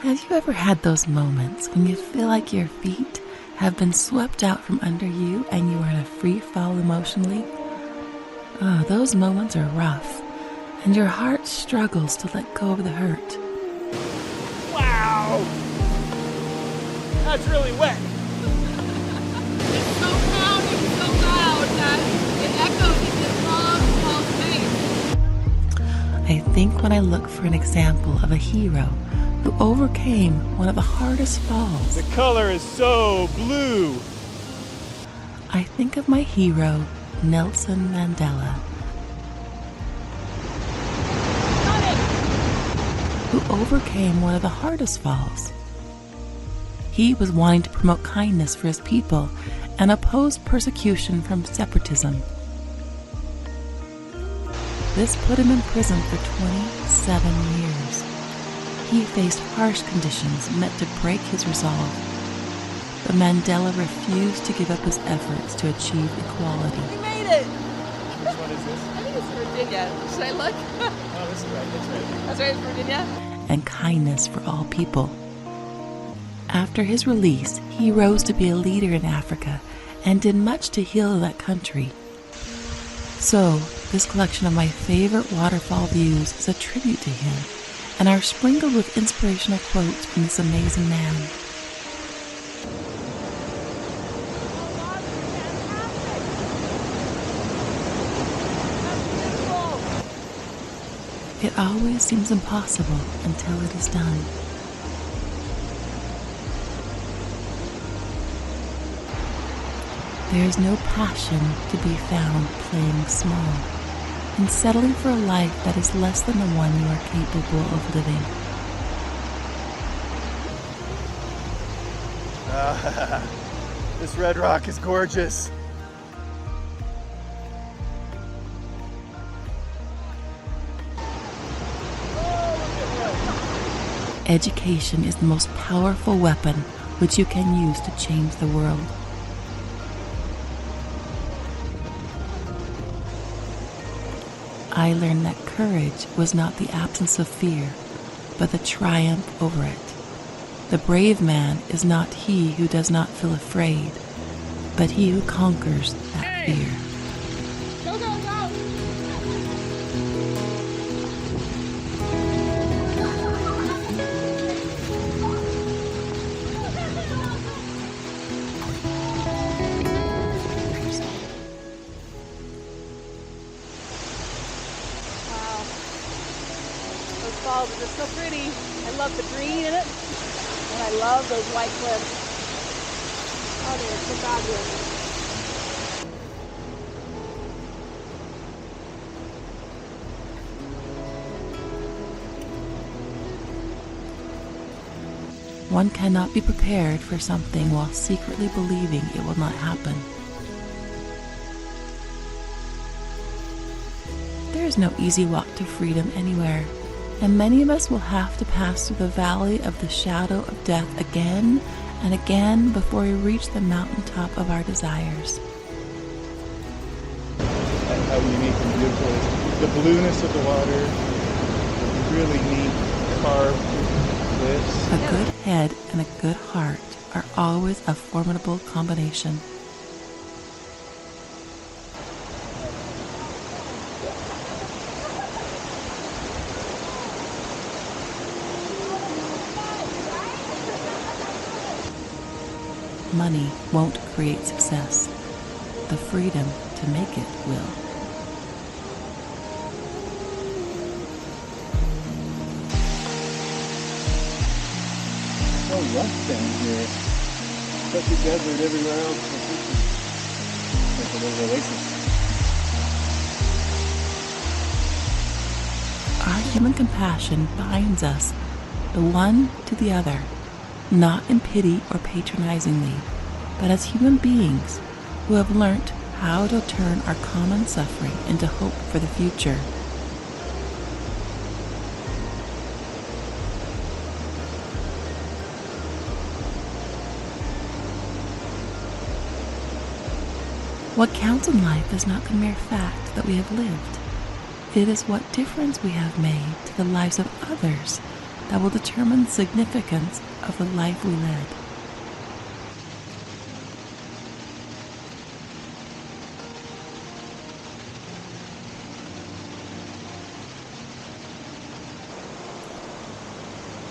Have you ever had those moments when you feel like your feet have been swept out from under you and you are in a free fall emotionally? Oh, those moments are rough, and your heart struggles to let go of the hurt. Wow! That's really wet. It's so pounding, so loud that it echoes in this long, small space. I think when I look for an example of a hero who overcame one of the hardest falls, The color is so blue. I think of my hero, Nelson Mandela, who overcame one of the hardest falls. He was wanting to promote kindness for his people and oppose persecution from separatism. This put him in prison for 27 years. He faced harsh conditions meant to break his resolve, but Mandela refused to give up his efforts to achieve equality. We made it! Which one is this? I think it's Virginia. Should I look? Oh, this is right. That's right. That's right, it's Virginia. And kindness for all people. After his release, he rose to be a leader in Africa and did much to heal that country. So, this collection of my favorite waterfall views is a tribute to him and are sprinkled with inspirational quotes from this amazing man. It always seems impossible until it is done. There is no passion to be found playing small and settling for a life that is less than the one you are capable of living. This red rock is gorgeous. Education is the most powerful weapon which you can use to change the world. I learned that courage was not the absence of fear, but the triumph over it. The brave man is not he who does not feel afraid, but he who conquers that fear. Go, go, go! Wow. Those falls are just so pretty. I love the green in it. And I love those white cliffs. Oh, they're so fabulous. One cannot be prepared for something while secretly believing it will not happen. There is no easy walk to freedom anywhere, and many of us will have to pass through the valley of the shadow of death again and again before we reach the mountaintop of our desires. How unique and beautiful it is. The blueness of the water, the really neat carved cliffs. A good head and a good heart are always a formidable combination. Money won't create success. The freedom to make it will. So rough down here. Such a desert everywhere else. Like a little oasis. Our human compassion binds us, the one to the other, not in pity or patronizingly, but as human beings who have learnt how to turn our common suffering into hope for the future. What counts in life is not the mere fact that we have lived. It is what difference we have made to the lives of others that will determine the significance of the life we led.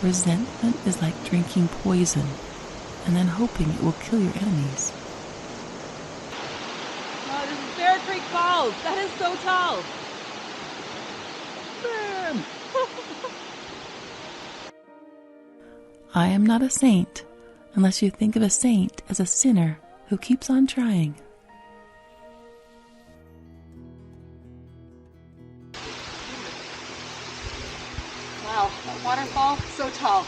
Resentment is like drinking poison and then hoping it will kill your enemies. Oh, this is Bear Creek Falls. That is so tall. Man! I am not a saint unless you think of a saint as a sinner who keeps on trying. Wow, that waterfall, so tall.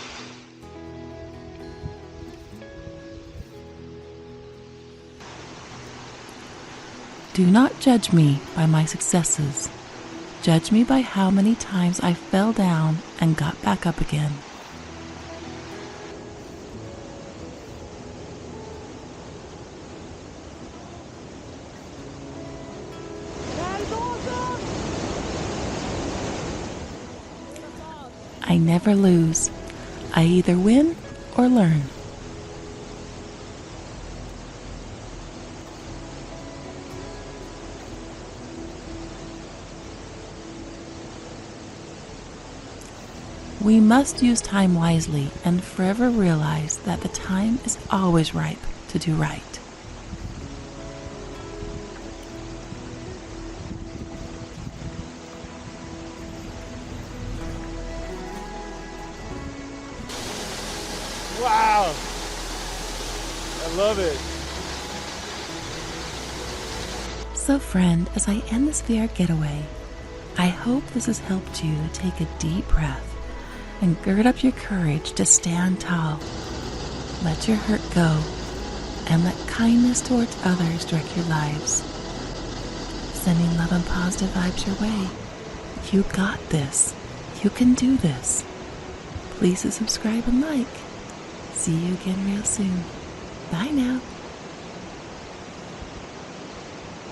Do not judge me by my successes. Judge me by how many times I fell down and got back up again. That is awesome! I never lose. I either win or learn. We must use time wisely and forever realize that the time is always ripe to do right. Wow! I love it. So friend, as I end this VR getaway, I hope this has helped you take a deep breath and gird up your courage to stand tall. Let your hurt go and let kindness towards others direct your lives. Sending love and positive vibes your way. You got this. You can do this. Please subscribe and like. See you again real soon. Bye now.